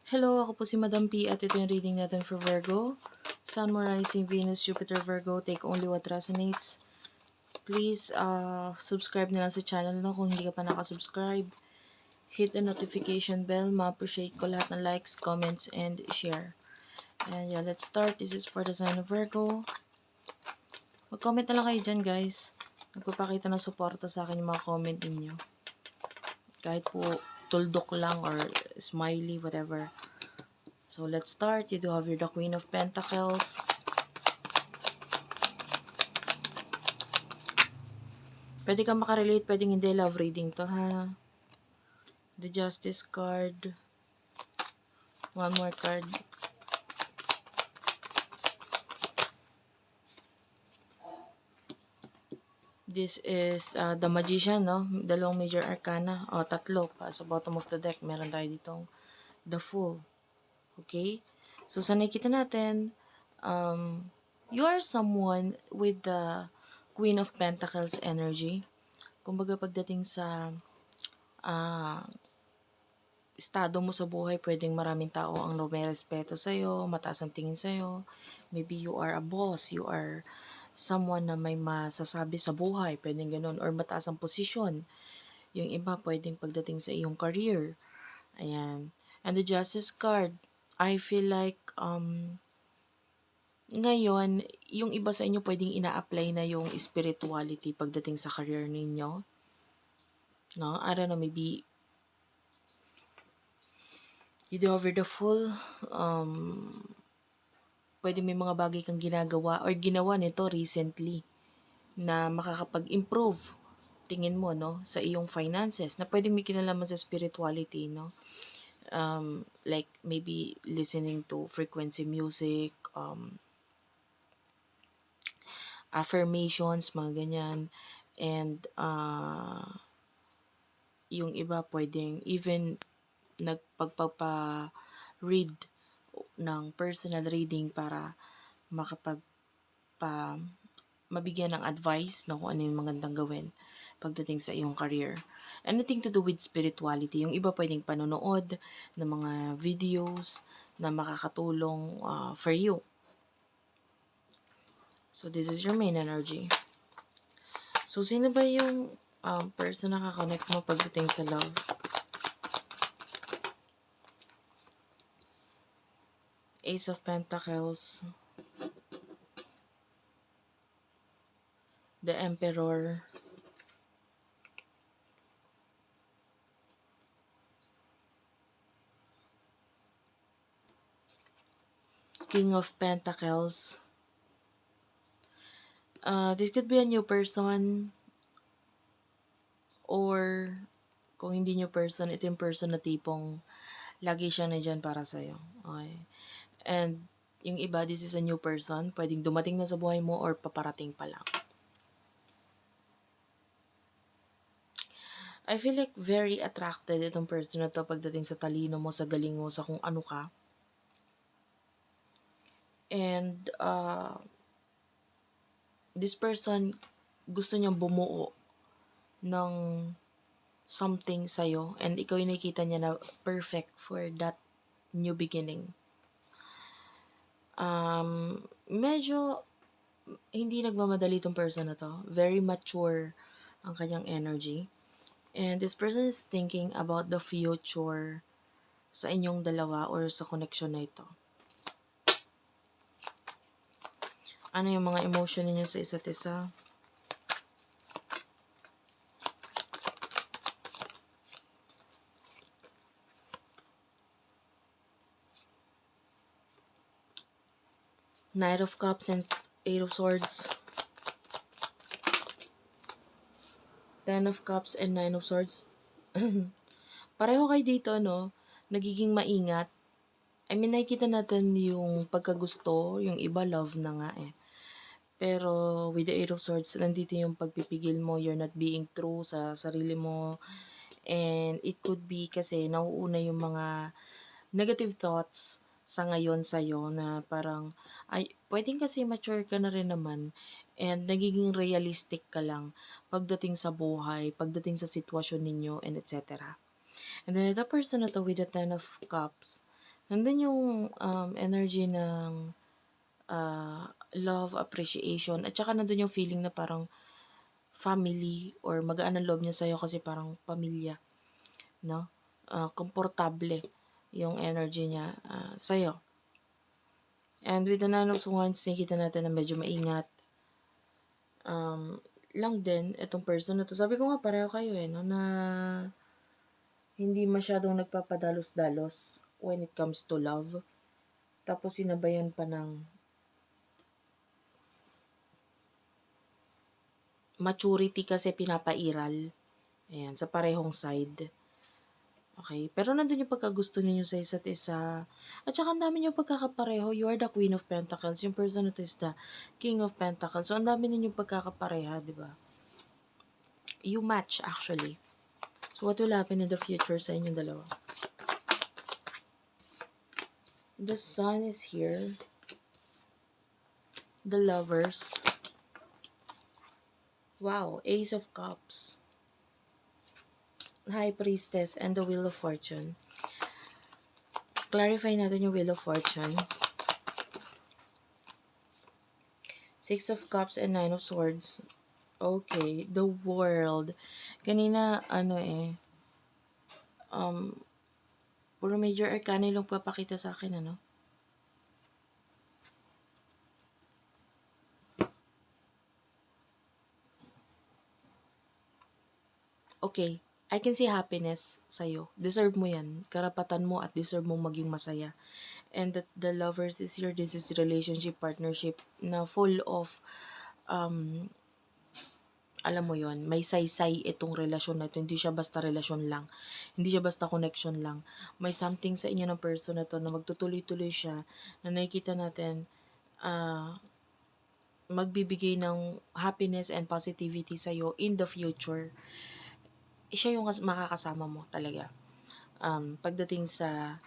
Hello, ako po si Madam P at ito yung reading natin for Virgo. Sun, Moon, Rising, Venus, Jupiter, Virgo. Take only what resonates. Please subscribe na lang sa channel no kung hindi ka pa nakasubscribe. Hit the notification bell. Ma-appreciate ko lahat ng likes, comments, and share. And yeah, let's start. This is for the sign of Virgo. Mag-comment na lang kayo dyan, guys. Nagpapakita ng suporta sa akin yung mga comment ninyo. Kahit po tuldok lang or smiley, whatever. So, let's start. You do have the Queen of Pentacles. Pwede kang makarelate, pwedeng hindi. Love reading to, ha? The Justice card. One more card. This is the Magician, no? Dalawang major arcana. O, tatlo pa. Sa bottom of the deck, meron tayo ditong the Fool. Okay? So, sa nakikita natin, you are someone with the Queen of Pentacles energy. Kumbaga, pagdating sa estado mo sa buhay, pwedeng maraming tao ang respeto sa'yo, mataas ang tingin sa'yo. Maybe you are a boss, you are someone na may masasabi sa buhay, pwedeng ganun, or mataas ang posisyon. Yung iba, pwedeng pagdating sa iyong career. Ayan. And the Justice card, I feel like, ngayon, yung iba sa inyo pwedeng ina-apply na yung spirituality pagdating sa career ninyo. No? I don't know, maybe you do over the Fool, pwede may mga bagay kang ginagawa or ginawa nito recently na makakapag-improve tingin mo no sa iyong finances na pwedeng may kinalaman sa spirituality no, like maybe listening to frequency music, affirmations, mga ganyan. And yung iba pwedeng even nagpagpapa-read ng personal reading para mabigyan ng advice no, kung ano yung magandang gawin pagdating sa iyong career. Anything to do with spirituality. Yung iba pwedeng panonood ng mga videos na makakatulong for you. So, this is your main energy. So, sino ba yung person na kakonect mo pagdating sa love? Ace of Pentacles. The Emperor. King of Pentacles. This could be a new person. Or, kung hindi new person, ito yung person na tipong lagi siya na dyan para sa'yo. Okay. And, yung iba, this is a new person. Pwedeng dumating na sa buhay mo or paparating pa lang. I feel like very attracted itong person na to pagdating sa talino mo, sa galing mo, sa kung ano ka. And, this person, gusto niyang bumuo ng something sa'yo. And ikaw yung nakikita niya na perfect for that new beginning. Medyo hindi nagmamadali itong person na to. Very mature ang kanyang energy. And this person is thinking about the future sa inyong dalawa or sa connection na ito. Ano yung mga emotion ninyo sa isa't isa? Knight of Cups and Eight of Swords. Ten of Cups and Nine of Swords. Pareho kayo dito, no? Nagiging maingat. I mean, nakikita natin yung pagkagusto, yung iba love na nga eh. Pero with the Eight of Swords, nandito yung pagpipigil mo, you're not being true sa sarili mo. And it could be kasi nauuna yung mga negative thoughts sa ngayon sa'yo na parang, ay, pwedeng kasi mature ka na rin naman and nagiging realistic ka lang pagdating sa buhay, pagdating sa sitwasyon ninyo, and etc. And then the person na to with the Ten of Cups, Nandun yung energy ng love, appreciation, at saka nandun yung feeling na parang family or magaan ang loob niya sa'yo kasi parang pamilya, no? Komportable yung energy niya sa'yo. And with the Nine of Wands, nakikita natin na medyo maingat. Lang din, itong person na to. Sabi ko nga, pareho kayo no? Na hindi masyadong nagpapadalos-dalos when it comes to love. Tapos sinabayan pa ng maturity kasi pinapairal. Ayan, sa parehong side. Okay, pero nandun yung pagkagusto ninyo sa isa't isa. At saka ang dami niyo pagkakapareho. You are the Queen of Pentacles. Yung person na to is the King of Pentacles. So, ang dami ninyong pagkakapareha, di ba? You match, actually. So, what will happen in the future sa inyong dalawa? The Sun is here. The Lovers. Wow, Ace of Cups. High Priestess and the Wheel of Fortune. Clarify natin yung Wheel of Fortune. Six of Cups and Nine of Swords. Okay, the World. Kanina, puro major arcana yung papakita sa akin, ano? Okay, I can see happiness sa'yo. Deserve mo yan. Karapatan mo at deserve mo maging masaya. And that the Lovers is here. This is relationship, partnership na full of alam mo yon, may saysay itong relasyon na ito. Hindi siya basta relasyon lang. Hindi siya basta connection lang. May something sa inyo ng person na to na magtutuloy-tuloy siya na nakikita natin magbibigay ng happiness and positivity sa'yo in the future. Siya yung makakasama mo talaga. Pagdating sa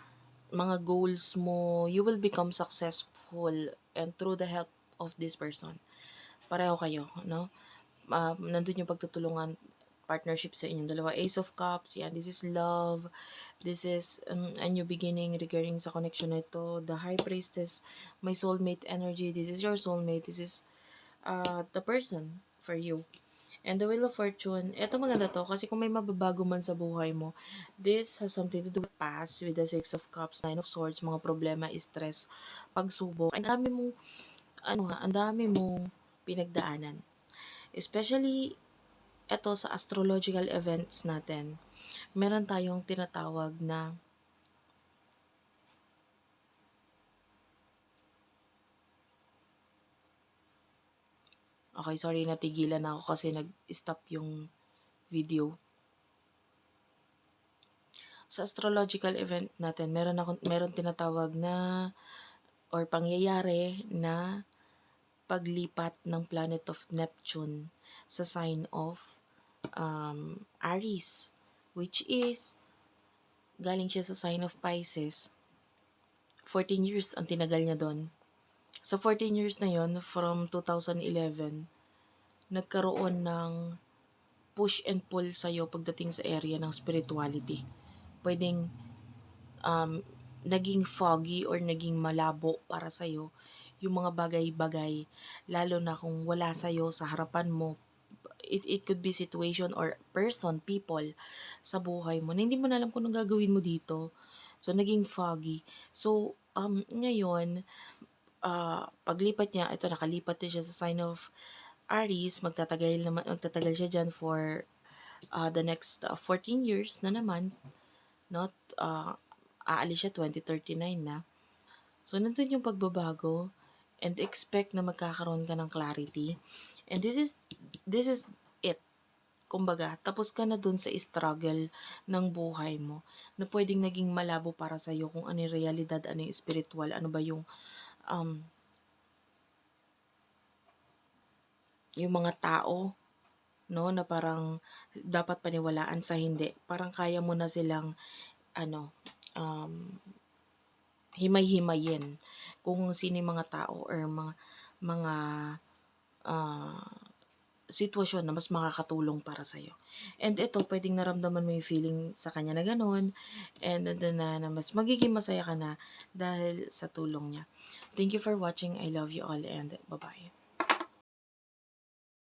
mga goals mo, you will become successful and through the help of this person. Pareho kayo, no? Nandun yung pagtutulungan, partnership sa inyong dalawa. Ace of Cups, yan, this is love. This is a new beginning regarding sa connection na ito. The High Priestess, my soulmate energy. This is your soulmate. This is the person for you. And the Wheel of Fortune, eto maganda to kasi kung may mababago man sa buhay mo, this has something to do with past, with the Six of Cups, Nine of Swords, mga problema, stress, pagsubok. Ang dami mong, ang dami mong pinagdaanan. Especially, eto sa astrological events natin, meron tayong tinatawag na okay, sorry, natigilan ako kasi nag-stop yung video. Sa astrological event natin, meron tinatawag na or pangyayari na paglipat ng planet of Neptune sa sign of Aries, which is galing siya sa sign of Pisces. 14 years ang tinagal niya doon. Sa 14 years na yon, from 2011, nagkaroon ng push and pull sa'yo pagdating sa area ng spirituality. Pwedeng naging foggy or naging malabo para sa'yo yung mga bagay-bagay, lalo na kung wala sa'yo sa harapan mo. It could be situation or person, people sa buhay mo na hindi mo na alam kung anong gagawin mo dito. So, naging foggy. So, ngayon, paglipat niya, ito nakalipat din siya sa sign of Aries, magtatagal siya dyan for the next 14 years na naman. Not, aalis siya 2039 na. So, nandun yung pagbabago and expect na magkakaroon ka ng clarity. And this is it. Kumbaga, tapos ka na dun sa struggle ng buhay mo na pwedeng naging malabo para sa'yo kung ano yung realidad, ano yung spiritual, ano ba yung mga tao, no, na parang dapat paniwalaan sa hindi. Parang kaya mo na silang, himay-himayin kung sino yung mga tao or mga sitwasyon na mas makakatulong para sa'yo. And ito, pwedeng naramdaman mo yung feeling sa kanya na ganun, and na mas magiging masaya ka na dahil sa tulong niya. Thank you for watching. I love you all, and bye-bye.